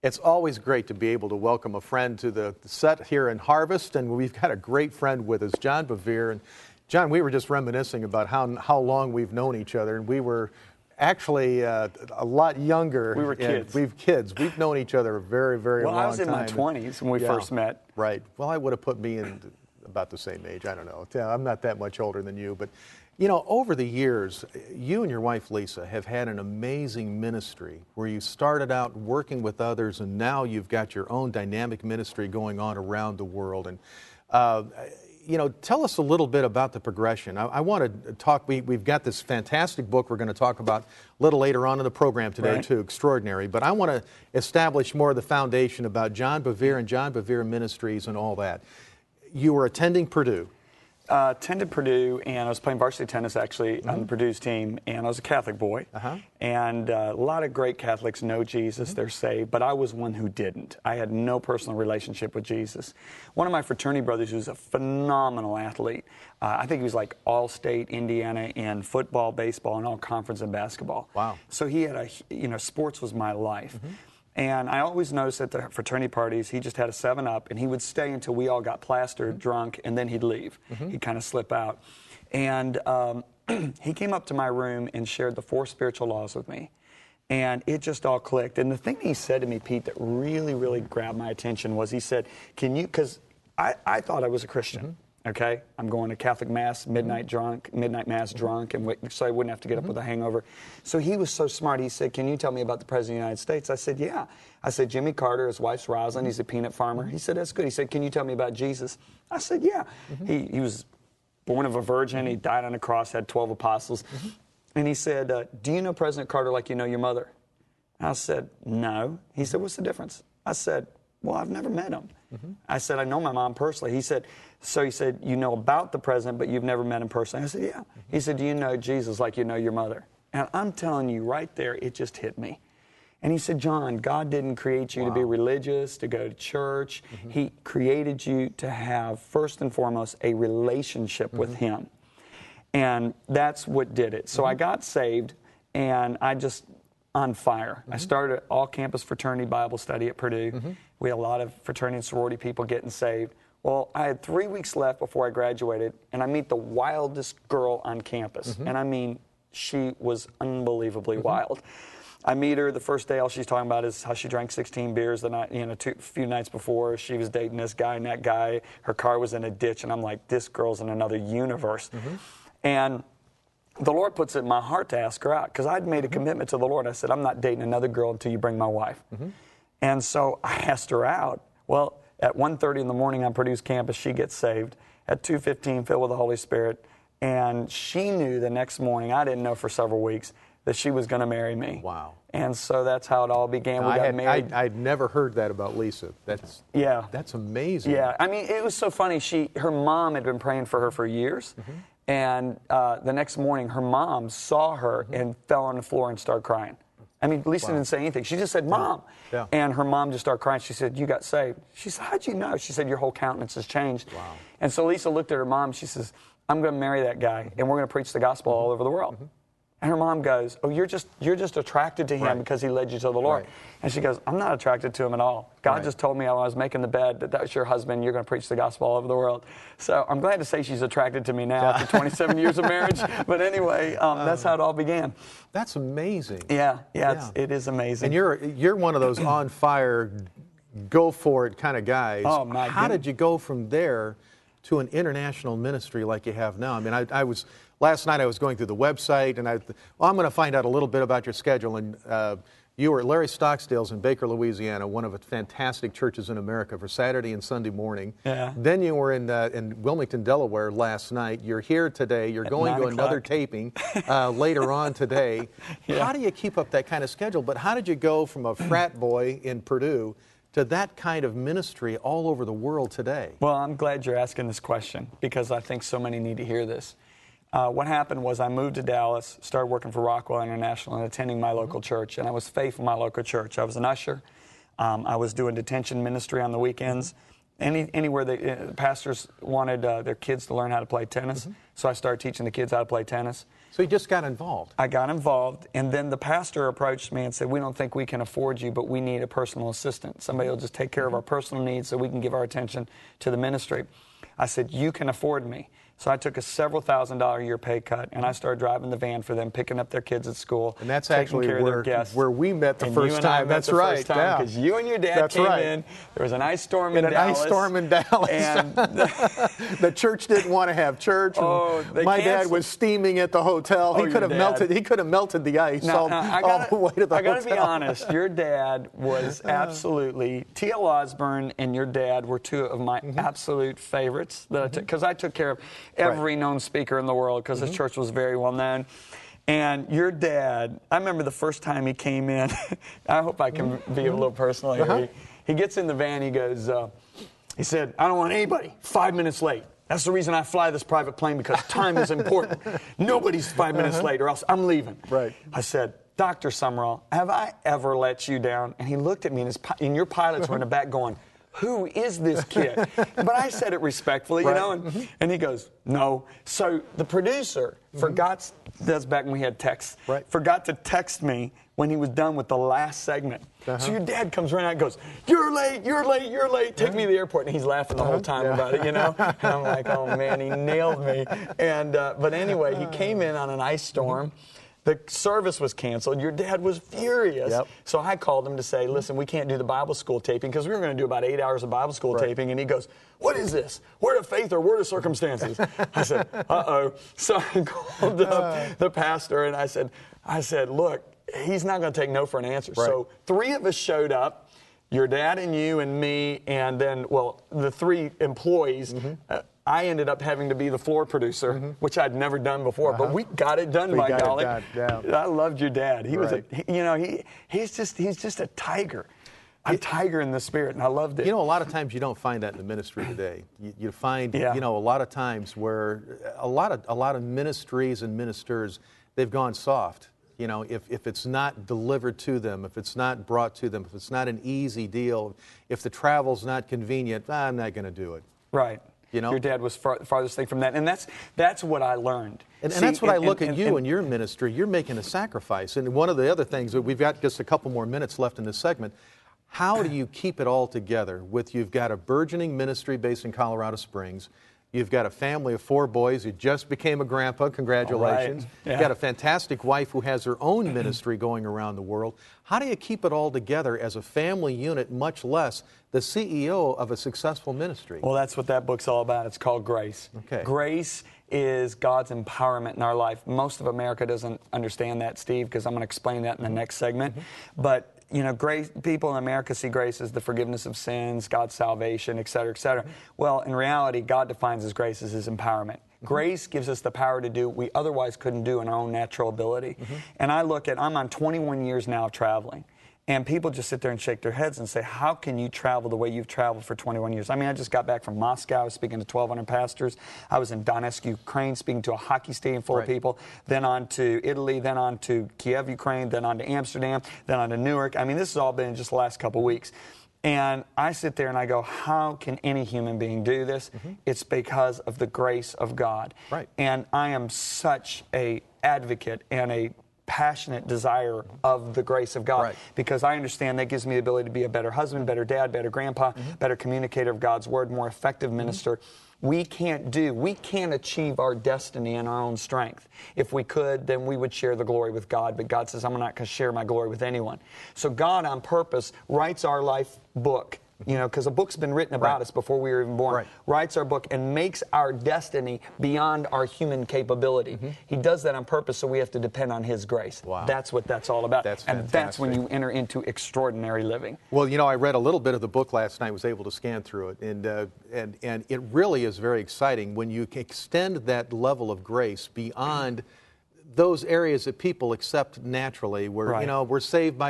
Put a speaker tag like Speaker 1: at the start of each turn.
Speaker 1: It's always great to be able to welcome a friend to the set here in Harvest, and we've got a great friend with us, John Bevere. And John, we were just reminiscing about how long we've known each other, and we were actually a lot younger.
Speaker 2: We were kids.
Speaker 1: We've known each other a very, very long time.
Speaker 2: Well, I was in my 20s when we first met.
Speaker 1: Right. Well, I would have put me in about the same age. I don't know. I'm not that much older than you, but you know, over the years, you and your wife, Lisa, have had an amazing ministry where you started out working with others, and now you've got your own dynamic ministry going on around the world. And, you know, tell us a little bit about the progression. I want to talk, we've got this fantastic book we're going to talk about a little later on in the program today, right, too, Extraordinary. But I want to establish more of the foundation about John Bevere and John Bevere Ministries and all that. You were attending Purdue.
Speaker 2: Attended Purdue, and I was playing varsity tennis, actually, on Purdue's team, and I was a Catholic boy. And a lot of great Catholics know Jesus, they're saved, but I was one who didn't. I had no personal relationship with Jesus. One of my fraternity brothers, who's a phenomenal athlete, I think he was like all-state Indiana in football, baseball, and all conference in basketball.
Speaker 1: Wow.
Speaker 2: So he had sports was my life. And I always noticed at the fraternity parties, he just had a 7-Up, and he would stay until we all got plastered, drunk, and then he'd leave. He'd kind of slip out. And he came up to my room and shared the 4 spiritual laws with me. And it just all clicked. And the thing he said to me, Pete, that really, really grabbed my attention was he said, can you, because I thought I was a Christian. Okay, I'm going to Catholic Mass, midnight Mass drunk, and so I wouldn't have to get up with a hangover. So he was so smart. He said, can you tell me about the President of the United States? I said, yeah. I said, Jimmy Carter, his wife's Rosalind, he's a peanut farmer. He said, that's good. He said, can you tell me about Jesus? I said, yeah. He was born of a virgin. He died on a cross, had 12 apostles. And he said, do you know President Carter like you know your mother? I said, no. He said, what's the difference? I said, well, I've never met him. I said, I know my mom personally. He said, you know about the president, but you've never met him personally. I said, yeah. He said, do you know Jesus like you know your mother? And I'm telling you right there, it just hit me. And he said, John, God didn't create you to be religious, to go to church. He created you to have, first and foremost, a relationship with Him. And that's what did it. So I got saved, and I just on fire. I started an all-campus fraternity Bible study at Purdue. We had a lot of fraternity and sorority people getting saved. Well, I had 3 weeks left before I graduated, and I meet the wildest girl on campus. And I mean, she was unbelievably wild. I meet her the first day. All she's talking about is how she drank 16 beers the night, a few nights before. She was dating this guy and that guy. Her car was in a ditch, and I'm like, this girl's in another universe. And the Lord puts it in my heart to ask her out, because I'd made a commitment to the Lord. I said, I'm not dating another girl until you bring my wife. And so I asked her out. Well, at 1:30 in the morning on Purdue's campus, she gets saved. At 2:15, filled with the Holy Spirit. And she knew the next morning, I didn't know for several weeks, that she was going to marry me.
Speaker 1: Wow.
Speaker 2: And so that's how it all began. We got married.
Speaker 1: I'd never heard that about Lisa. That's amazing.
Speaker 2: Yeah, I mean, it was so funny. Her mom had been praying for her for years. And the next morning, her mom saw her and fell on the floor and started crying. I mean, Lisa didn't say anything. She just said, Mom. And her mom just started crying. She said, you got saved. She said, how'd you know? She said, your whole countenance has changed. And so Lisa looked at her mom. She says, I'm going to marry that guy, and we're going to preach the gospel all over the world. And her mom goes, oh, you're just attracted to him because he led you to the Lord. And she goes, I'm not attracted to him at all. God just told me while I was making the bed that was your husband. You're going to preach the gospel all over the world. So I'm glad to say she's attracted to me now after 27 years of marriage. But anyway, that's how it all began.
Speaker 1: That's amazing.
Speaker 2: Yeah, it is amazing.
Speaker 1: And you're one of those on fire, go for it kind of guys.
Speaker 2: Oh, my goodness.
Speaker 1: How did you go from there to an international ministry like you have now? I mean, last night I was going through the website, and I'm going to find out a little bit about your schedule. And you were at Larry Stocksdale's in Baker, Louisiana, one of the fantastic churches in America, for Saturday and Sunday morning. Then you were in Wilmington, Delaware last night. You're here today. You're going to another taping later on today. How do you keep up that kind of schedule? But how did you go from a frat boy in Purdue to that kind of ministry all over the world today?
Speaker 2: Well, I'm glad you're asking this question, because I think so many need to hear this. What happened was I moved to Dallas, started working for Rockwell International and attending my local church, and I was faithful in my local church. I was an usher. I was doing detention ministry on the weekends. anywhere pastors wanted their kids to learn how to play tennis. So I started teaching the kids how to play tennis.
Speaker 1: So you just got involved.
Speaker 2: I got involved, and then the pastor approached me and said, we don't think we can afford you, but we need a personal assistant. Somebody will just take care of our personal needs so we can give our attention to the ministry. I said, you can afford me. So I took a several $1,000 a year pay cut, and I started driving the van for them, picking up their kids at school.
Speaker 1: And that's actually where we met the first time.
Speaker 2: That's right. Because you and your dad came in. There was an ice storm in Dallas.
Speaker 1: An ice storm in Dallas.
Speaker 2: And
Speaker 1: the church didn't want to have church. My dad was steaming at the hotel. He could have melted. He could have melted the ice all the way to the hotel.
Speaker 2: I got to be honest. Your dad was absolutely. T.L. Osborne and your dad were two of my absolute favorites. Because I took care of every known speaker in the world, because his church was very well known. And your dad, I remember the first time he came in, I hope I can be a little personal here. He gets in the van, he goes, he said, I don't want anybody 5 minutes late. That's the reason I fly this private plane, because time is important. Nobody's 5 minutes late or else I'm leaving.
Speaker 1: Right.
Speaker 2: I said, Dr. Summerall, have I ever let you down? And he looked at me, and your pilots were in the back going, who is this kid? But I said it respectfully, you know, and he goes, no. So the producer forgot, that's back when we had texts, forgot to text me when he was done with the last segment. So your dad comes running out and goes, you're late, you're late, you're late, take me to the airport. And he's laughing the whole time about it, you know. And I'm like, oh man, he nailed me. And but anyway, he came in on an ice storm. The service was canceled. Your dad was furious. So I called him to say, listen, we can't do the Bible school taping, because we were going to do about 8 hours of Bible school taping. And he goes, what is this? Word of faith or word of circumstances? I said, uh-oh. So I called up the pastor, and I said, look, he's not going to take no for an answer. So 3 of us showed up, your dad and you and me, and then, well, the 3 employees. I ended up having to be the floor producer, which I'd never done before, but we got it done, by golly. I loved your dad. He was he's just a tiger. A tiger in the spirit, and I loved it.
Speaker 1: You know, a lot of times you don't find that in the ministry today. You find, you know, a lot of times where a lot of ministries and ministers, they've gone soft. You know, if it's not delivered to them, if it's not brought to them, if it's not an easy deal, if the travel's not convenient, I'm not going to do it.
Speaker 2: Right.
Speaker 1: You know?
Speaker 2: Your dad was farthest thing from that, and that's what I learned.
Speaker 1: And that's what I look at you and your ministry. You're making a sacrifice. And one of the other things, we've got just a couple more minutes left in this segment, how do you keep it all together with, you've got a burgeoning ministry based in Colorado Springs, you've got a family of 4 boys, you just became a grandpa, congratulations. You've got a fantastic wife who has her own ministry going around the world. How do you keep it all together as a family unit, much less the CEO of a successful ministry?
Speaker 2: Well, that's what that book's all about. It's called Grace. Grace is God's empowerment in our life. Most of America doesn't understand that, Steve, because I'm going to explain that in the next segment. But you know, grace, people in America see grace as the forgiveness of sins, God's salvation, et cetera, et cetera. Well, in reality, God defines His grace as His empowerment. Grace gives us the power to do what we otherwise couldn't do in our own natural ability. And I look at, I'm on 21 years now of traveling. And people just sit there and shake their heads and say, how can you travel the way you've traveled for 21 years? I mean, I just got back from Moscow. I was speaking to 1,200 pastors. I was in Donetsk, Ukraine, speaking to a hockey stadium full of people. Then on to Italy, then on to Kiev, Ukraine, then on to Amsterdam, then on to Newark. I mean, this has all been in just the last couple of weeks. And I sit there and I go, how can any human being do this? It's because of the grace of God. And I am such an advocate and a passionate desire of the grace of God, because I understand that gives me the ability to be a better husband, better dad, better grandpa, better communicator of God's word, more effective minister. We can't achieve our destiny in our own strength. If we could, then we would share the glory with God, but God says, I'm not going to share my glory with anyone. So God, on purpose, writes our life book, you know, because a book's been written about us before we were even born, writes our book and makes our destiny beyond our human capability. He does that on purpose, so we have to depend on His grace. That's what that's all about. And that's when you enter into extraordinary living.
Speaker 1: Well, you know, I read a little bit of the book last night, was able to scan through it, and it really is very exciting when you extend that level of grace beyond those areas that people accept naturally, where, you know, we're saved by